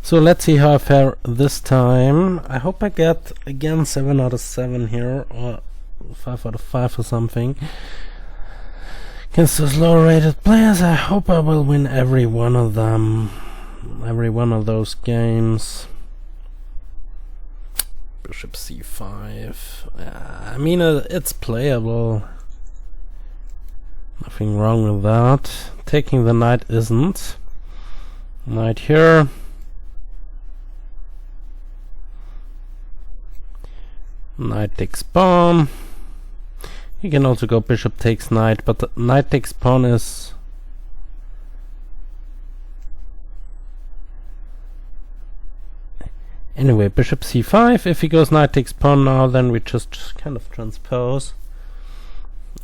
So let's see how I fare this time. I hope I get again 7 out of 7 here, or 5 out of 5 or something. Against those lower rated players, I hope I will win every one of them. Every one of those games. Bishop c5. I mean, it's playable. Nothing wrong with that. Taking the knight isn't. Knight here. Knight takes pawn. You can also go bishop takes knight, but the knight takes pawn is... Anyway, bishop c5. If he goes knight takes pawn now, then we just kind of transpose.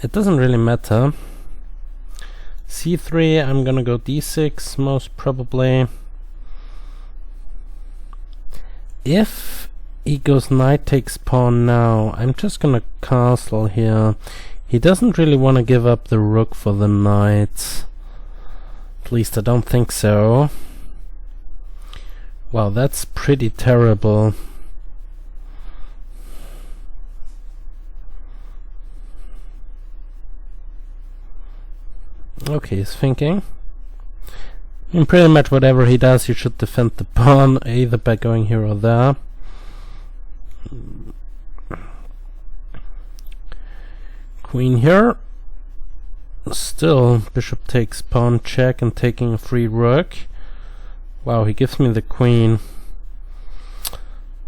It doesn't really matter. c3, I'm gonna go d6, most probably. If he goes knight takes pawn now, I'm just gonna castle here. He doesn't really want to give up the rook for the knight. At least I don't think so. Wow, that's pretty terrible. Okay, he's thinking. I mean, pretty much whatever he does, he should defend the pawn, either by going here or there. Queen here. Still, bishop takes pawn check and taking a free rook. Wow, he gives me the queen.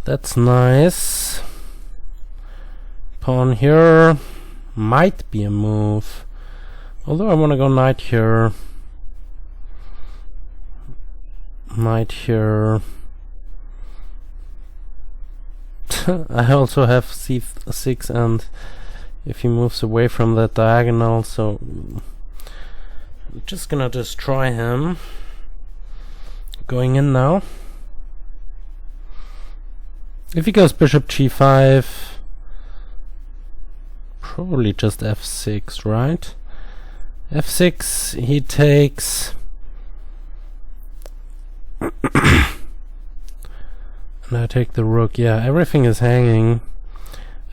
That's nice. Pawn here. Might be a move. Although I want to go knight here. Knight here. I also have c6, and if he moves away from that diagonal, so I'm just gonna destroy him. Going in now. If he goes bishop g5, probably just f6, right? f6, he takes. And I take the rook. Yeah, everything is hanging.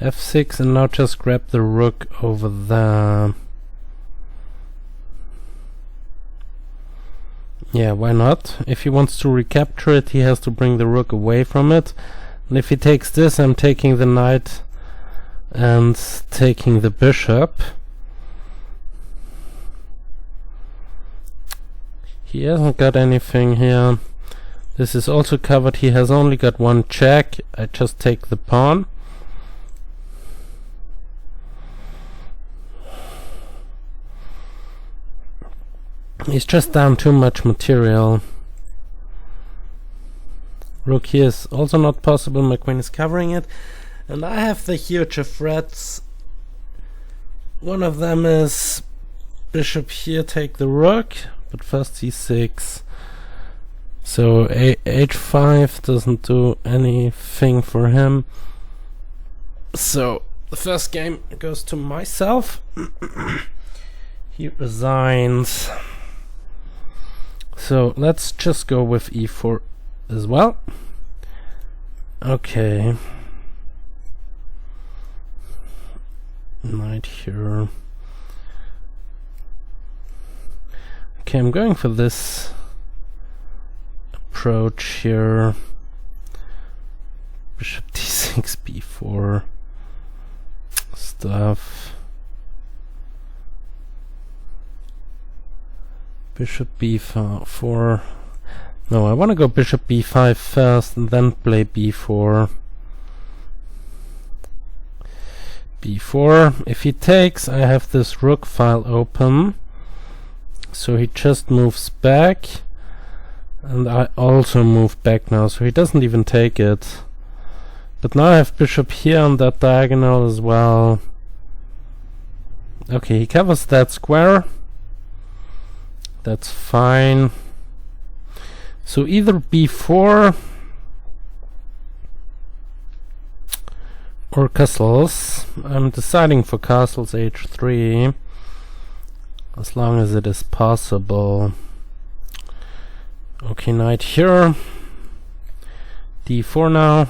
f6, and now just grab the rook over there. Yeah, why not? If he wants to recapture it, he has to bring the rook away from it. And if he takes this, I'm taking the knight and taking the bishop. He hasn't got anything here. This is also covered. He has only got one check. I just take the pawn. He's just down too much material. Rook here is also not possible. My queen is covering it. And I have the huge of threats. One of them is bishop here, take the rook. But first c6. So h5 doesn't do anything for him. So the first game goes to myself. He resigns. So let's just go with e4 as well. Okay. Knight here. Okay, I'm going for this approach here. Bishop d6, b4 stuff. Bishop b4. No, I want to go bishop b5 first and then play b4. b4. If he takes, I have this rook file open. So he just moves back. And I also move back now, so he doesn't even take it. But now I have bishop here on that diagonal as well. Okay, he covers that square. That's fine. So either b4 or castles. I'm deciding for castles h3, as long as it is possible. Okay, knight here. d4 now.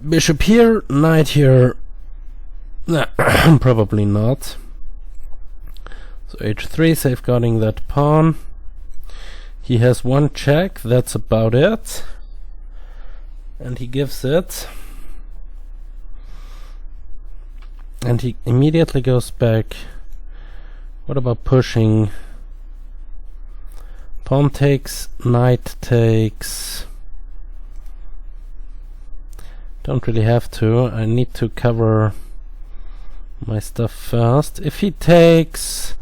Bishop here, knight here. Nah, probably not. So h3, safeguarding that pawn. He has one check, that's about it. And he gives it. And he immediately goes back. What about pushing? Pawn takes, knight takes. Don't really have to. I need to cover my stuff first. If he takes,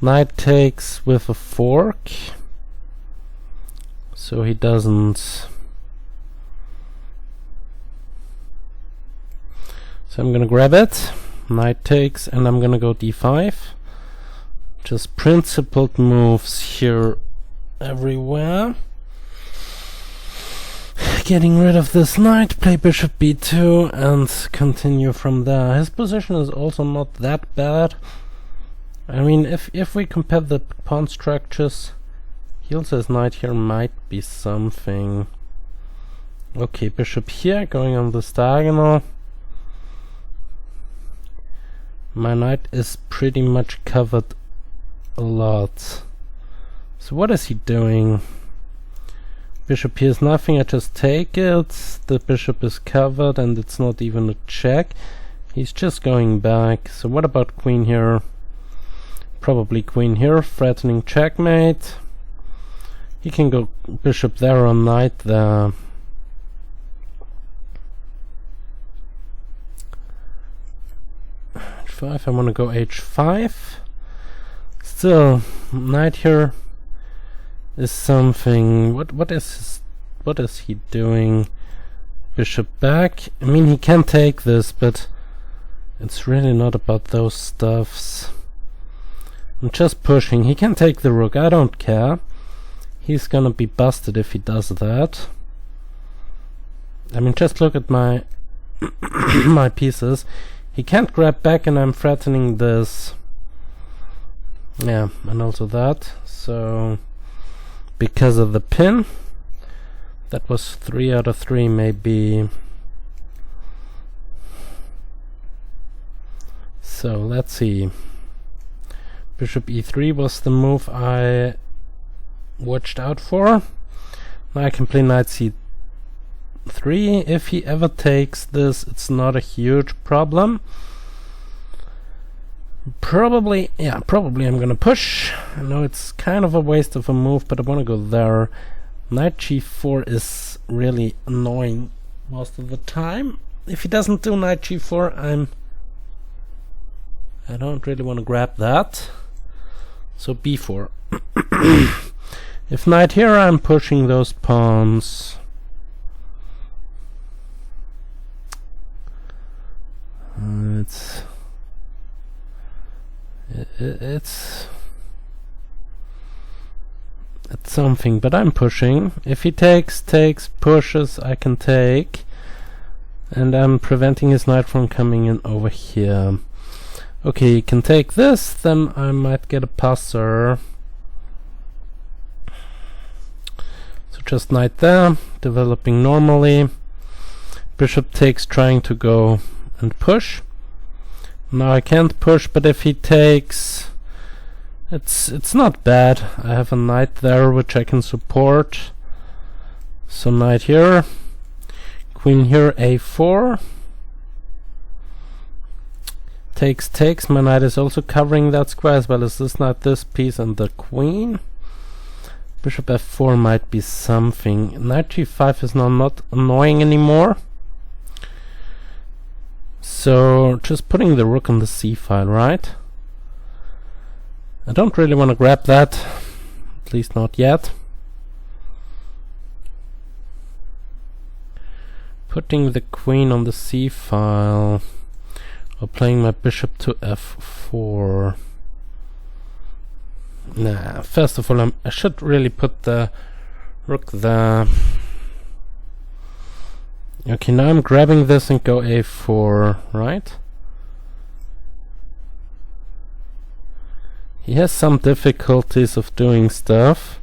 knight takes with a fork. So he doesn't. So I'm gonna grab it. Knight takes, and I'm gonna go d5. Just principled moves here everywhere. Getting rid of this knight, play bishop b2 and continue from there. His position is also not that bad. I mean, if we compare the pawn structures, he also has knight here, might be something. Okay, bishop here, going on this diagonal. My knight is pretty much covered a lot. So what is he doing? Bishop here is nothing, I just take it. The bishop is covered and it's not even a check. He's just going back. So what about queen here? Probably queen here, threatening checkmate. He can go bishop there or knight there. H5, I want to go h5. Still, knight here is something. What is he doing? Bishop back. I mean, he can take this, but it's really not about those stuffs. I'm just pushing. He can take the rook. I don't care. He's gonna be busted if he does that. I mean, just look at my my pieces. He can't grab back, and I'm threatening this. Yeah, and also that. So because of the pin, that was 3 out of 3 maybe. So let's see. Bishop e3 was the move I watched out for. Now I can play knight c3. If he ever takes this, it's not a huge problem. Probably I'm gonna push. I know it's kind of a waste of a move, but I wanna go there. Knight g4 is really annoying most of the time. If he doesn't do knight g4, I don't really want to grab that. So b4. If knight here, I'm pushing those pawns. It's something, but I'm pushing. If he takes, pushes, I can take. And I'm preventing his knight from coming in over here. Okay, he can take this, then I might get a passer. So just knight there, developing normally. Bishop takes, trying to go and push. Now I can't push, but if he takes, it's not bad. I have a knight there which I can support. So knight here, queen here, a4. Takes, my knight is also covering that square as well as this knight, this piece, and the queen. Bishop f4 might be something. Knight g5 is now not annoying anymore. So just putting the rook on the c file, right? I don't really want to grab that, at least not yet. Putting the queen on the c file, or playing my bishop to f4. Nah, first of all, I should really put the rook there. Okay, now I'm grabbing this and go a4, right? He has some difficulties of doing stuff.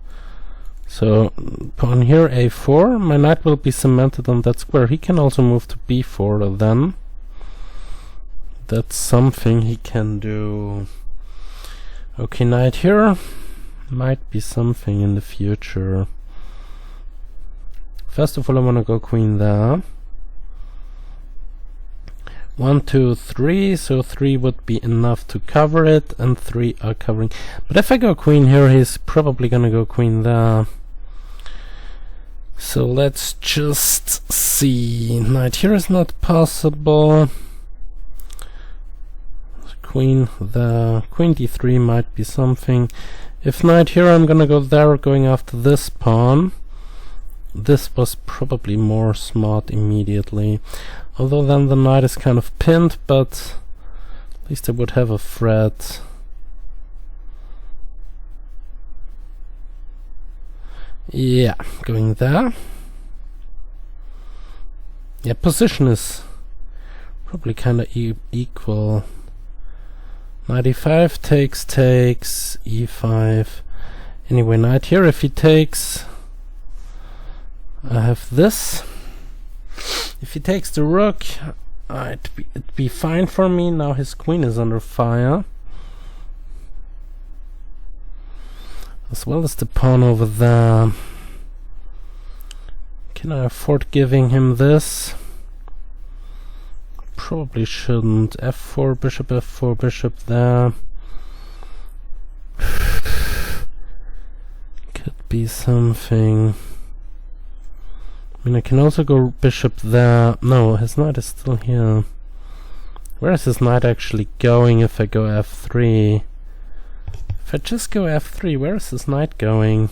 So pawn here, a4. My knight will be cemented on that square. He can also move to b4 then. That's something he can do. Okay, knight here. Might be something in the future. First of all, I want to go queen there. 1, 2, 3, so 3 would be enough to cover it, and 3 are covering. But if I go queen here, he's probably gonna go queen there. So let's just see. Knight here is not possible. Queen there. Queen d3 might be something. If knight here, I'm gonna go there, going after this pawn. This was probably more smart immediately. Although then the knight is kind of pinned, but at least I would have a threat. Yeah, going there. Yeah, position is probably kind of equal. Knight e5 takes, e5. Anyway, knight here, if he takes, I have this. If he takes the rook, it'd be fine for me. Now his queen is under fire, as well as the pawn over there. Can I afford giving him this? Probably shouldn't. f4, bishop there. Could be something. I mean, I can also go bishop there. No, his knight is still here. Where is his knight actually going if I go f3? If I just go f3, where is his knight going?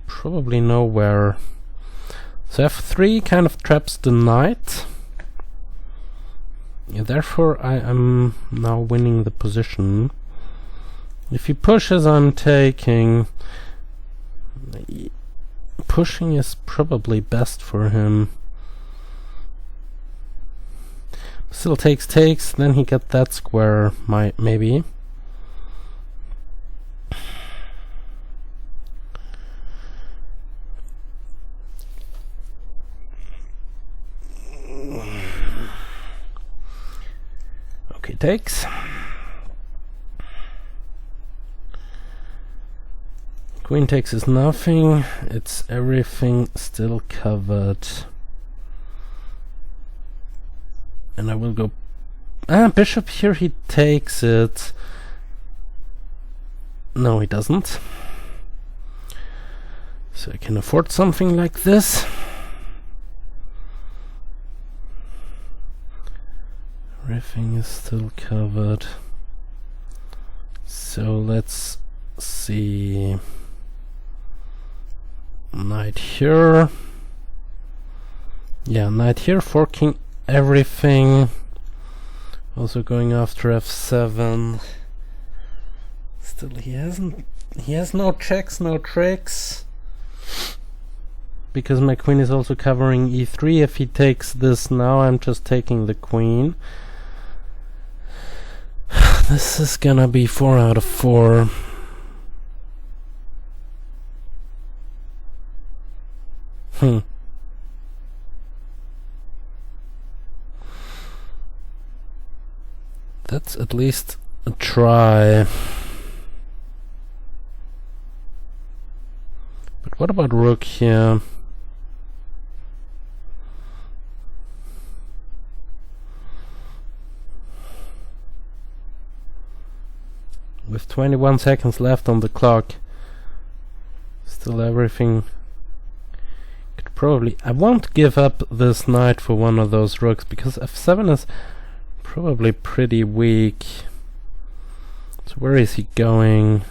Probably nowhere. So f3 kind of traps the knight. Yeah, therefore I am now winning the position. If he pushes, I'm taking. Pushing is probably best for him. Still takes, then he get that square, maybe. Okay, takes. Queen takes is nothing. It's everything still covered. And I will go... bishop here, he takes it. No, he doesn't. So I can afford something like this. Everything is still covered. So let's see. Knight here. Yeah, knight here, forking everything. Also going after f7. Still he has no checks, no tricks. Because my queen is also covering e3. If he takes this now, I'm just taking the queen. This is gonna be 4 out of 4. That's at least a try. But what about rook here? With 21 seconds left on the clock, still everything could probably... I won't give up this knight for one of those rooks, because f7 is probably pretty weak. So where is he going?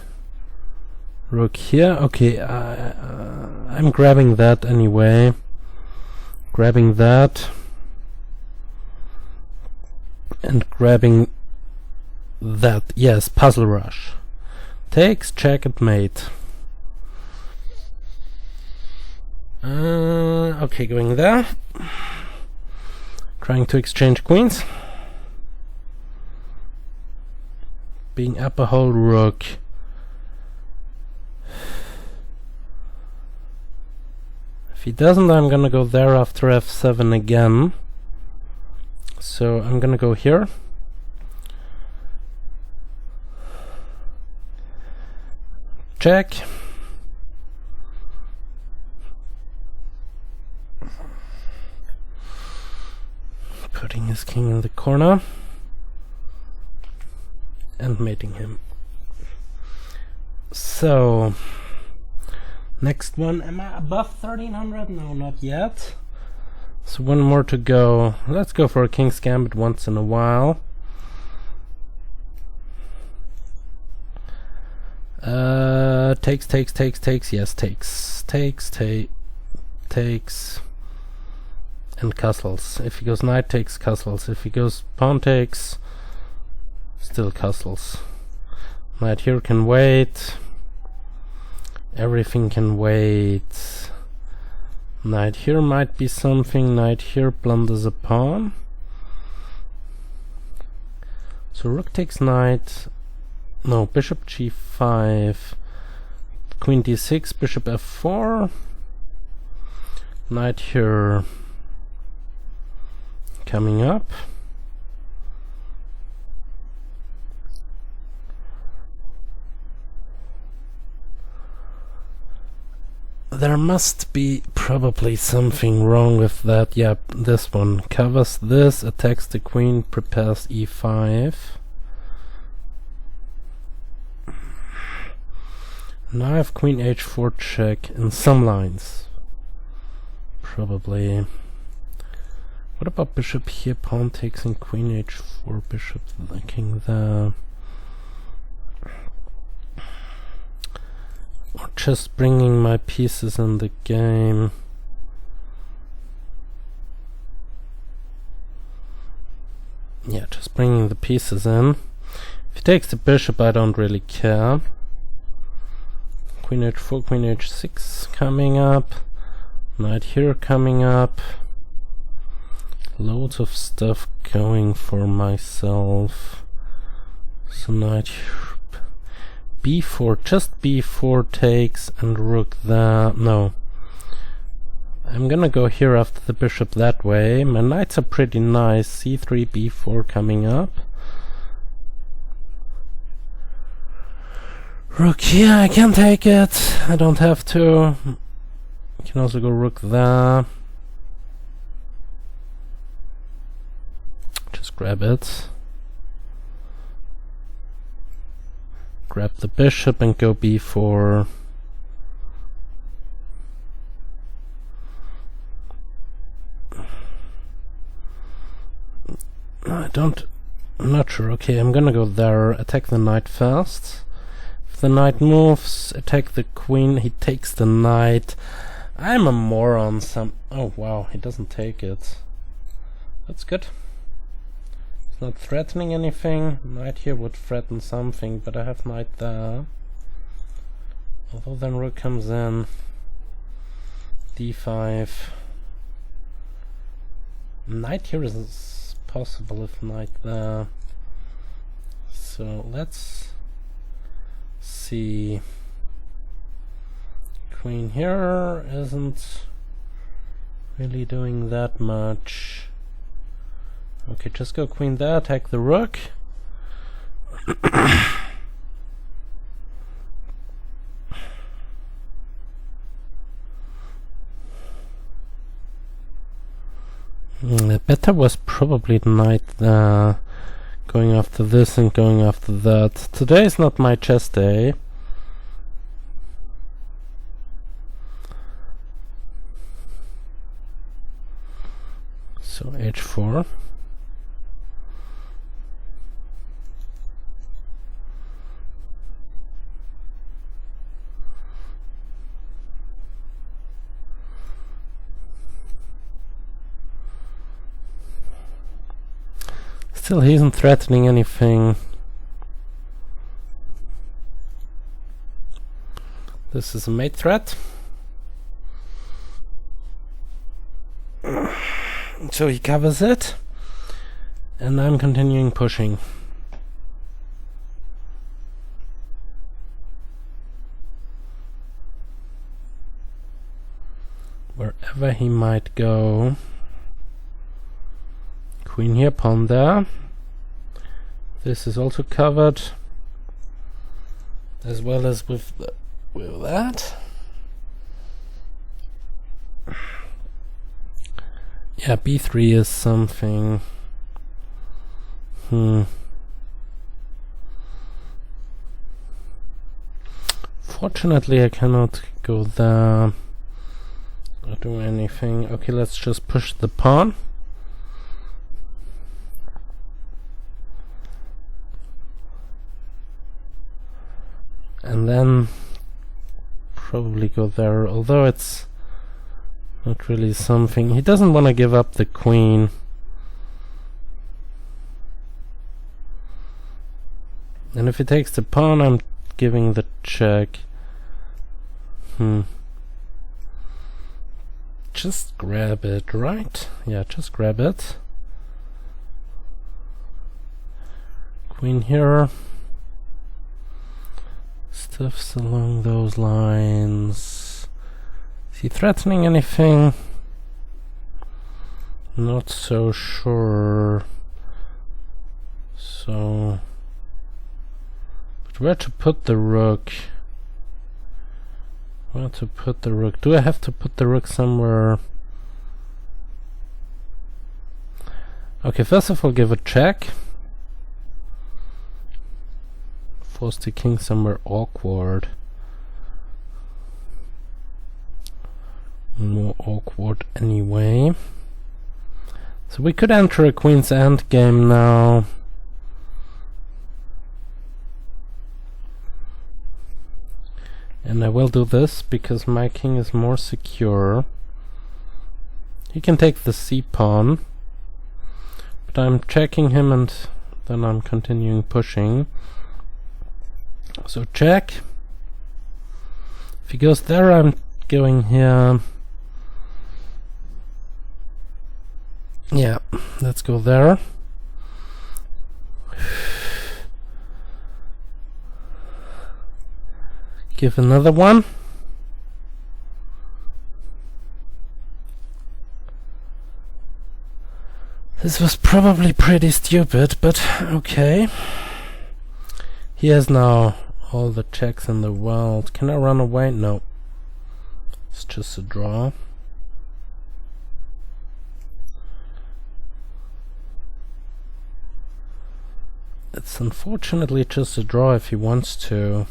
Rook here? Okay, I'm grabbing that anyway. Grabbing that. And grabbing that. Yes, puzzle rush. Takes, checkmate. Okay, going there. Trying to exchange queens. Being up a whole rook. If he doesn't, I'm gonna go there after f7 again. So I'm gonna go here. Check. Putting his king in the corner and mating him. So next one, am I above 1300? No, not yet. So one more to go. Let's go for a King's Gambit once in a while. Takes, yes, takes, and castles. If he goes knight, takes castles. If he goes pawn, takes, still castles. Knight here can wait. Everything can wait. Knight here might be something. Knight here blunders a pawn. So rook takes knight. No, bishop g5. Queen d6, bishop f4. Knight here coming up. There must be probably something wrong with that. Yep, this one covers this, attacks the queen, prepares e5. Now I have queen h4 check in some lines. Probably. What about bishop here? Pawn takes and queen h4, bishop king there. Or just bringing my pieces in the game. Yeah, just bringing the pieces in. If he takes the bishop, I don't really care. Queen h4, queen h6 coming up. Knight here coming up. Loads of stuff going for myself. So knight here. b4, just b4 takes and rook there. No. I'm gonna go here after the bishop that way. My knights are pretty nice. c3, b4 coming up. Rook here, I can take it. I don't have to. I can also go rook there. Just grab it. Grab the bishop and go b4. I'm not sure. Okay, I'm gonna go there. Attack the knight first. If the knight moves, attack the queen. He takes the knight. I'm a moron. Oh wow, he doesn't take it. That's good. It's not threatening anything. Knight here would threaten something, but I have knight there. Although then rook comes in. d5. Knight here is possible if knight there. So let's see. Queen here isn't really doing that much. Okay, just go queen there, attack the rook. The better was probably knight there, going after this and going after that. Today is not my chess day. So h4. Still, he isn't threatening anything. This is a mate threat. So he covers it, and I'm continuing pushing. wherever he might go. Queen here, pawn there. This is also covered, as well as with that. Yeah, b3 is something. Fortunately, I cannot go there or do anything. Okay, let's just push the pawn. And then probably go there, although it's not really something. He doesn't want to give up the queen. And if he takes the pawn, I'm giving the check. Just grab it, right? Yeah, just grab it. Queen here. Stuffs along those lines. Is he threatening anything? Not so sure. So, but where to put the rook? Where to put the rook? Do I have to put the rook somewhere? Okay, first of all, give a check. Force the king somewhere awkward. More awkward anyway. So we could enter a queen's endgame now. And I will do this because my king is more secure. He can take the c-pawn, but I'm checking him and then I'm continuing pushing. So check. If he goes there, I'm going here. Yeah, let's go there. Give another one. This was probably pretty stupid, but okay. He has now all the checks in the world. Can I run away? No. It's just a draw. It's unfortunately just a draw if he wants to.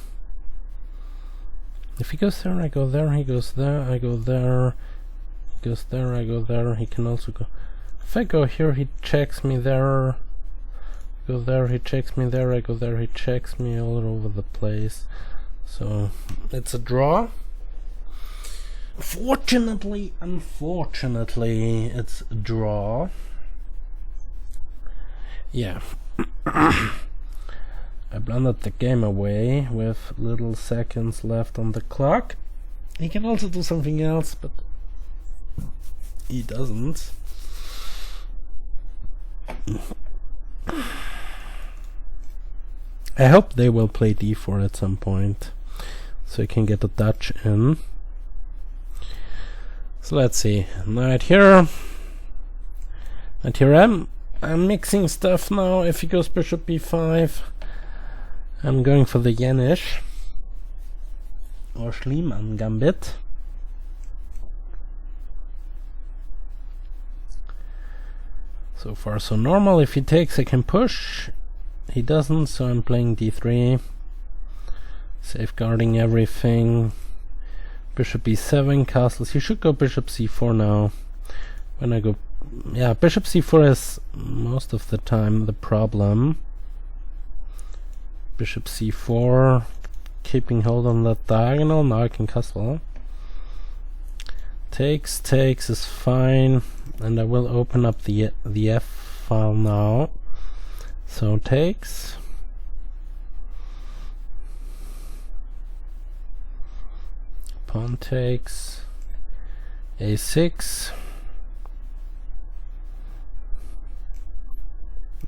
If he goes there, I go there, he goes there, I go there, he goes there, I go there, he can also go. If I go here, he checks me there, go there, he checks me there, I go there, he checks me all over the place. So, it's a draw. Fortunately, unfortunately, it's a draw. Yeah. I blundered the game away with little seconds left on the clock. He can also do something else, but he doesn't. I hope they will play d4 at some point, so I can get a Dutch in. So let's see. Knight here. Knight here. I'm mixing stuff now. If he goes bishop b5, I'm going for the Janisch or Schliemann gambit. So far so normal. If he takes, I can push. He doesn't, so I'm playing d3, safeguarding everything. Bishop b7, castles. He should go bishop c4 now. When I go, yeah, bishop c4 is most of the time the problem. Bishop c4, keeping hold on that diagonal. Now I can castle. Takes is fine, and I will open up the f file now. So takes. Pawn takes. a6.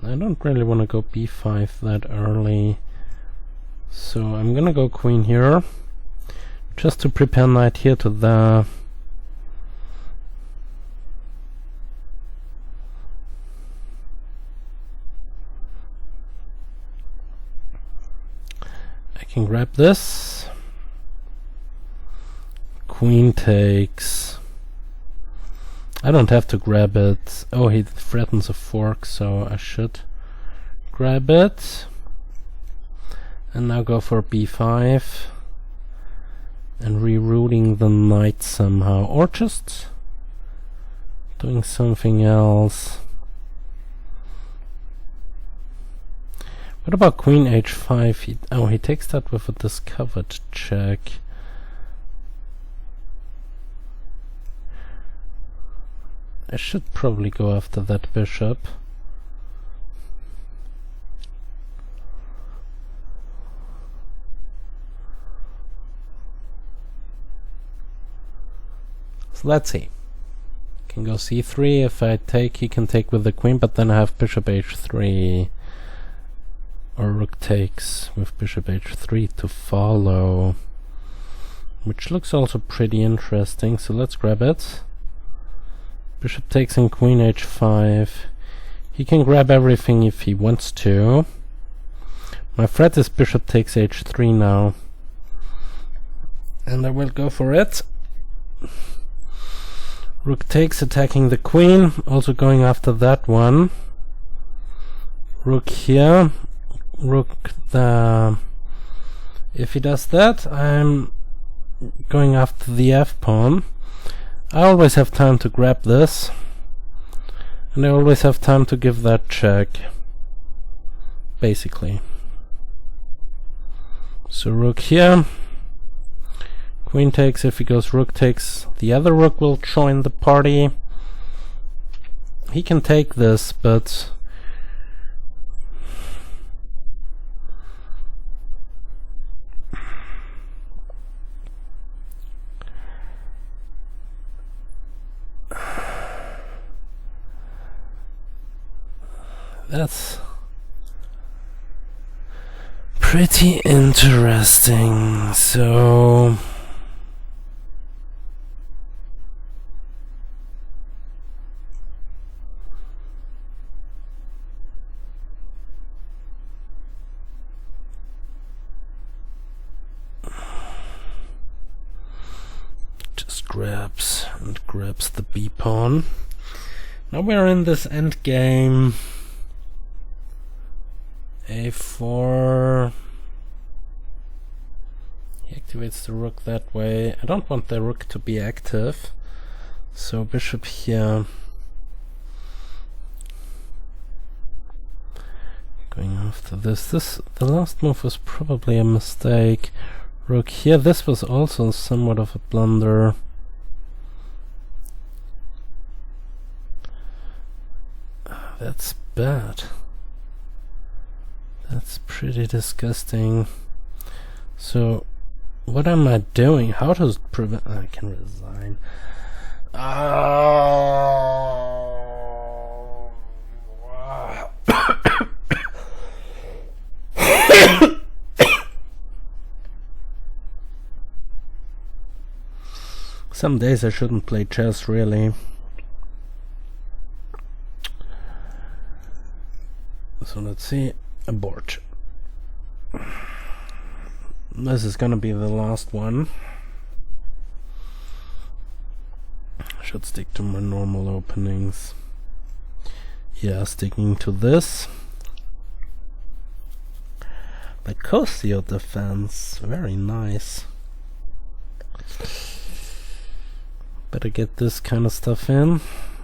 I don't really want to go b5 that early, so I'm gonna go queen here, just to prepare knight here to the can grab this. Queen takes. I don't have to grab it. Oh, he threatens a fork, so I should grab it. And now go for b5. And rerouting the knight somehow. Or just doing something else. What about queen h5? He takes that with a discovered check. I should probably go after that bishop. So let's see. Can go c3. If I take, he can take with the queen, but then I have bishop h3. Or rook takes with bishop h3 to follow. Which looks also pretty interesting, so let's grab it. Bishop takes and queen h5. He can grab everything if he wants to. My threat is bishop takes h3 now. And I will go for it. Rook takes, attacking the queen, also going after that one. Rook here. Rook the... If he does that, I'm going after the f-pawn. I always have time to grab this, and I always have time to give that check, basically. So rook here, queen takes. If he goes rook takes, the other rook will join the party. He can take this, but that's pretty interesting. So just grabs and grabs the b pawn. Now we're in this end game. a4. He activates the rook that way. I don't want the rook to be active, so bishop here. Going after this. The last move was probably a mistake. Rook here. This was also somewhat of a blunder. That's bad. That's pretty disgusting. So, what am I doing? How to prevent... I can resign. Some days I shouldn't play chess, really. So let's see. Abort. This is gonna be the last one. Should stick to my normal openings. Yeah, sticking to this. The Cosio defense, very nice. Better get this kind of stuff in.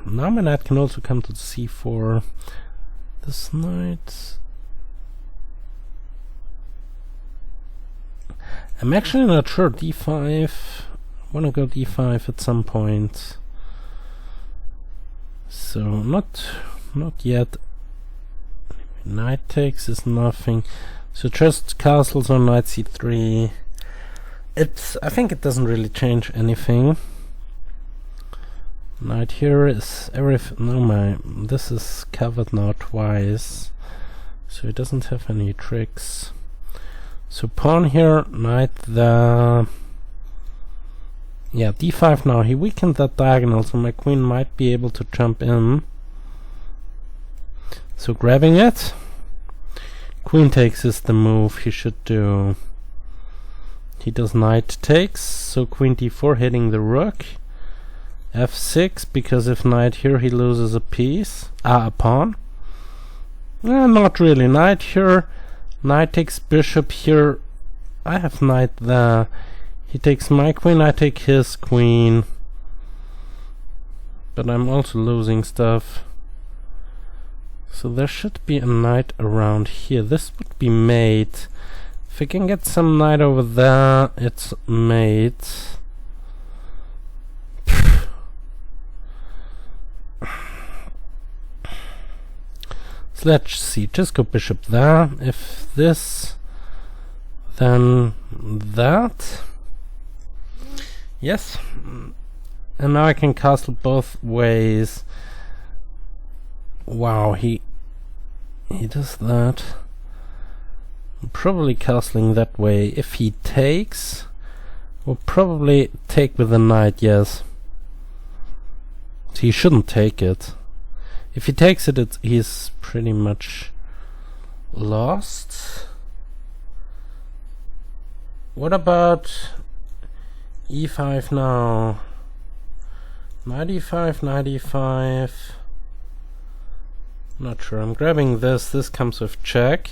Now my knight can also come to c4. This knight... I'm actually not sure. d5. I want to go d5 at some point. So not yet. Knight takes is nothing. So just castles on knight c3. I think it doesn't really change anything. Knight here is everything. No, this is covered now twice, so it doesn't have any tricks. So pawn here, knight the... Yeah, d5 now. He weakened that diagonal, so my queen might be able to jump in. So grabbing it. Queen takes is the move he should do. He does knight takes, so queen d4 hitting the rook. f6, because if knight here he loses a piece, a pawn. Not really. Knight here, knight takes bishop here. I have knight there. He takes my queen, I take his queen. But I'm also losing stuff. So there should be a knight around here. This would be mate. If I can get some knight over there, it's mate. So let's see, just go bishop there. If this, then that. Yes. And now I can castle both ways. Wow, he does that. I'm probably castling that way. If he takes, we'll probably take with the knight, yes. So he shouldn't take it. If he takes it, he's pretty much lost. What about e5 now? Knight e5, knight e5. Not sure. I'm grabbing this. This comes with check.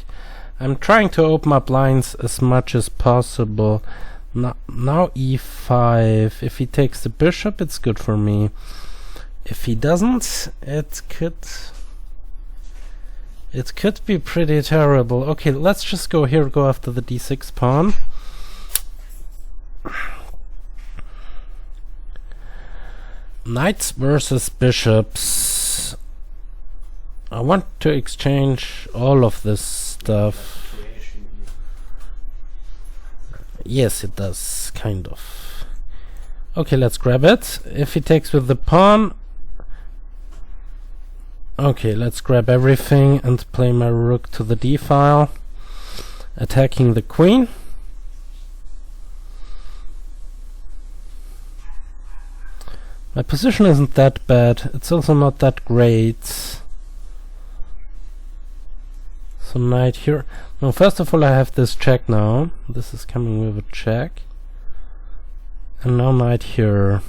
I'm trying to open up lines as much as possible. Now e5. If he takes the bishop, it's good for me. If he doesn't, it could be pretty terrible. Okay, let's just go here, go after the d6 pawn. Knights versus bishops. I want to exchange all of this stuff. Yes, it does, kind of. Okay, let's grab it. If he takes with the pawn... Okay, let's grab everything and play my rook to the d-file, attacking the queen. My position isn't that bad. It's also not that great. So knight here. No, first of all I have this check now. This is coming with a check. And now knight here.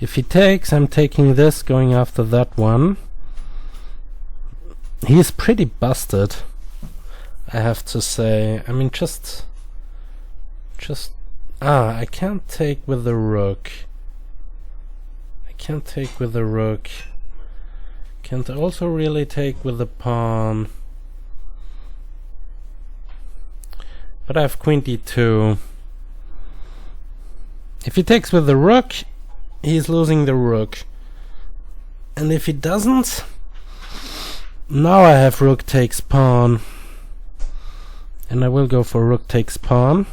If he takes, I'm taking this, going after that one. He's pretty busted, I have to say. I mean, just I can't take with the rook. I can't take with the rook. Can't also really take with the pawn. But I have queen d2. If he takes with the rook, he's losing the rook. And if he doesn't, now I have rook takes pawn. And I will go for rook takes pawn.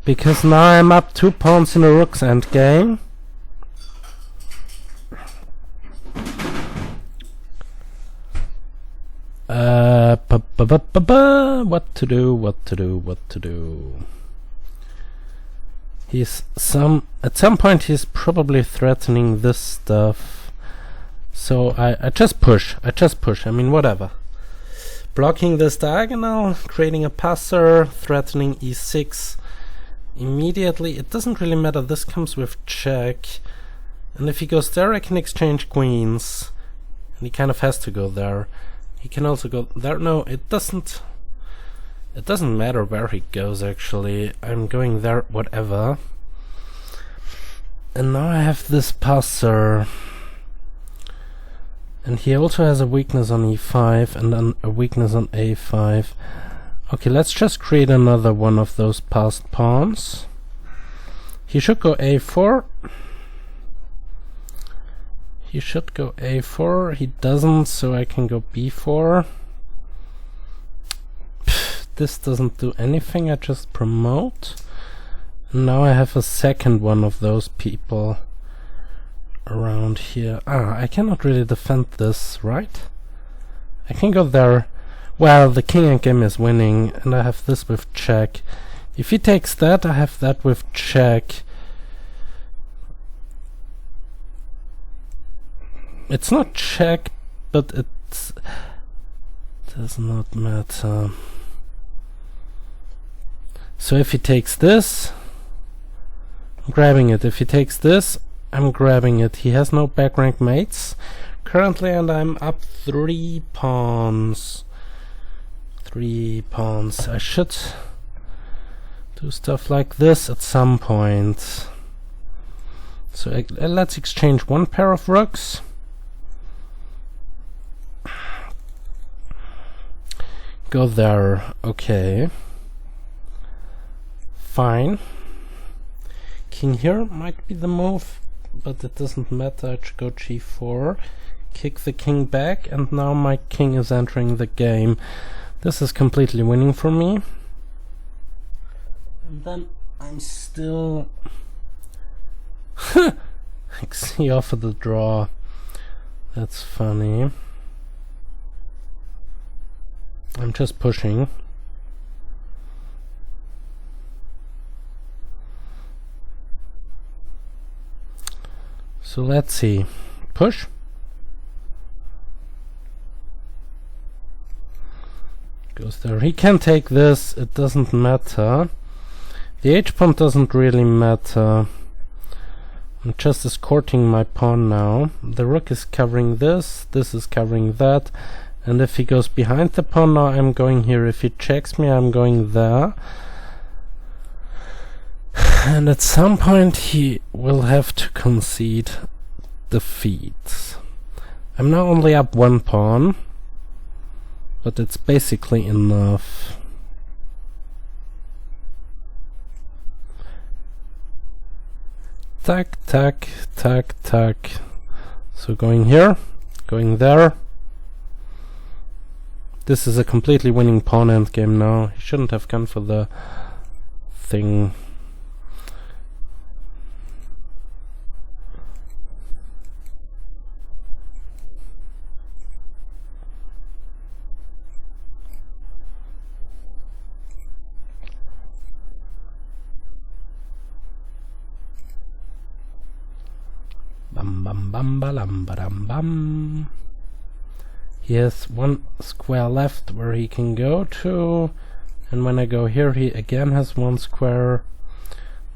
Because now I'm up 2 pawns in a rook's endgame. What to do? At some point he's probably threatening this stuff. So I just push. I mean, whatever. Blocking this diagonal, creating a passer, threatening e6 immediately. It doesn't really matter. This comes with check. And if he goes there, I can exchange queens. And he kind of has to go there. He can also go there. No, it doesn't matter where he goes, actually. I'm going there, whatever. And now I have this passer. And he also has a weakness on e5 and a weakness on a5. Okay, let's just create another one of those passed pawns. He should go a4. He should go a4. He doesn't, so I can go b4. This doesn't do anything, I just promote. And now I have a second one of those people around here. I cannot really defend this, right? I can go there. Well, the king endgame is winning, and I have this with check. If he takes that, I have that with check. It's not check, but it does not matter. So if he takes this, I'm grabbing it. If he takes this, I'm grabbing it. He has no back rank mates currently, and I'm up 3 pawns. 3 pawns. I should do stuff like this at some point. So let's exchange 1 pair of rooks. Go there. Okay. Fine. King here might be the move, but it doesn't matter. I should go g4, kick the king back, and now my king is entering the game. This is completely winning for me. And then I'm still... he offered the draw. That's funny. I'm just pushing. So let's see. Push. Goes there. He can take this. It doesn't matter. The h-pawn doesn't really matter. I'm just escorting my pawn now. The rook is covering this. This is covering that. And if he goes behind the pawn, now I'm going here. If he checks me, I'm going there. And at some point he will have to concede defeat. I'm now only up 1 pawn, but it's basically enough. Tack, tack, tack, tack. So going here, going there. This is a completely winning pawn endgame now. He shouldn't have gone for the thing. Bam bam bam balam badam bam. He has 1 square left where he can go to, and when I go here he again has 1 square.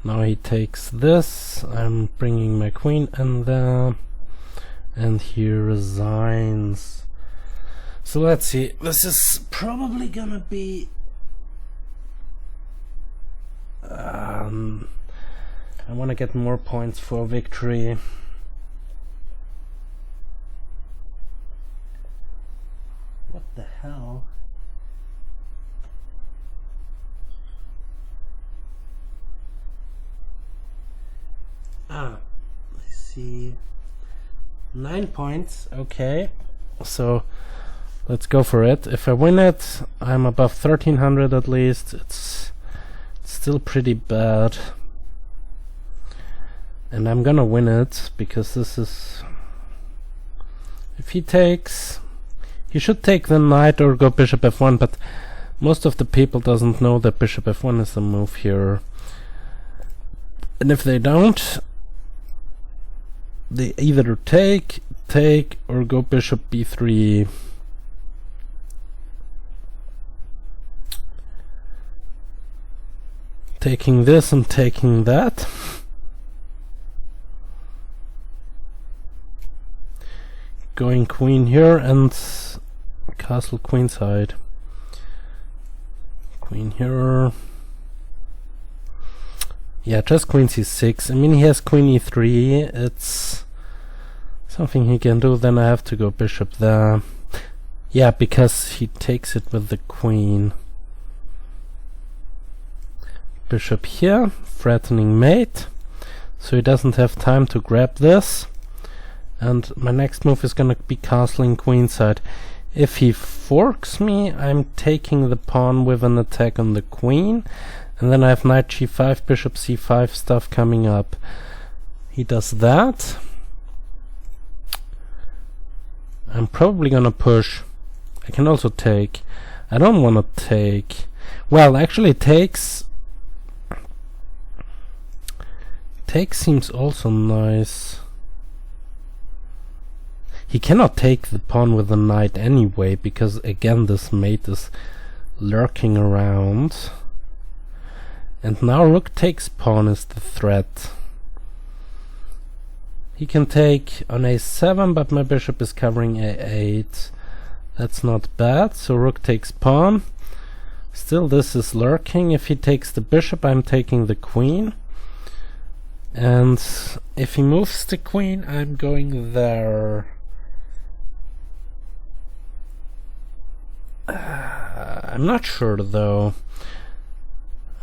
Now he takes this. I'm bringing my queen in there, and he resigns. So let's see. This is probably gonna be I want to get more points for victory. What the hell? I see. 9 points, okay. So let's go for it. If I win it, I'm above 1300 at least. It's still pretty bad. And I'm gonna win it, because this is... If he takes... He should take the knight or go bishop f1, but most of the people doesn't know that bishop f1 is the move here. And if they don't, they either take, or go bishop b3. Taking this and taking that. Going queen here and castle queenside. Queen here. Yeah, just queen c6. I mean, he has queen e3. It's something he can do. Then I have to go bishop there. Yeah, because he takes it with the queen. Bishop here, threatening mate. So he doesn't have time to grab this. And my next move is gonna be castling queenside. If he forks me, I'm taking the pawn with an attack on the queen, and then I have knight g5, bishop c5 stuff coming up. He does that. I'm probably gonna push. I can also take. I don't wanna take. Well, actually takes... Take seems also nice. He cannot take the pawn with the knight anyway, because again this mate is lurking around. And now rook takes pawn is the threat. He can take on a7, but my bishop is covering a8. That's not bad, so rook takes pawn. Still, this is lurking. If he takes the bishop, I'm taking the queen. And if he moves the queen, I'm going there. I'm not sure, though.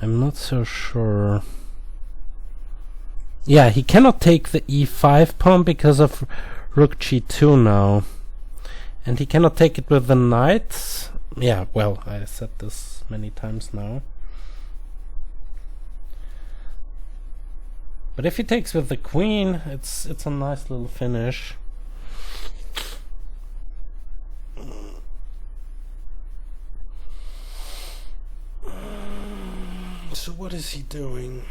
I'm not so sure. Yeah, he cannot take the e5 pawn because of rook g2 now. And he cannot take it with the knight. Yeah, well, I said this many times now. But if he takes with the queen, it's a nice little finish. So what is he doing?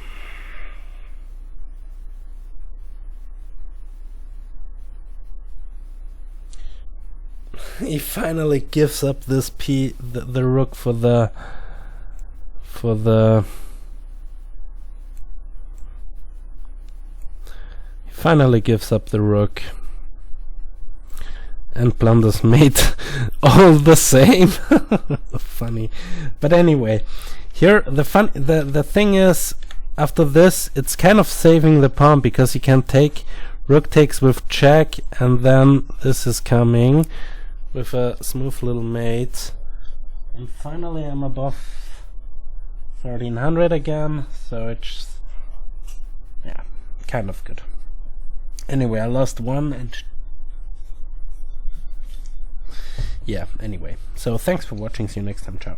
He finally gives up this the rook for the he finally gives up the rook, and blunders mate all the same. Funny. But anyway, here the thing is, after this it's kind of saving the pawn, because he can take rook takes with check, and then this is coming with a smooth little mate, and finally I'm above 1300 again, so it's, yeah, kind of good. Anyway, I lost one, and yeah, anyway, so thanks for watching, see you next time, ciao.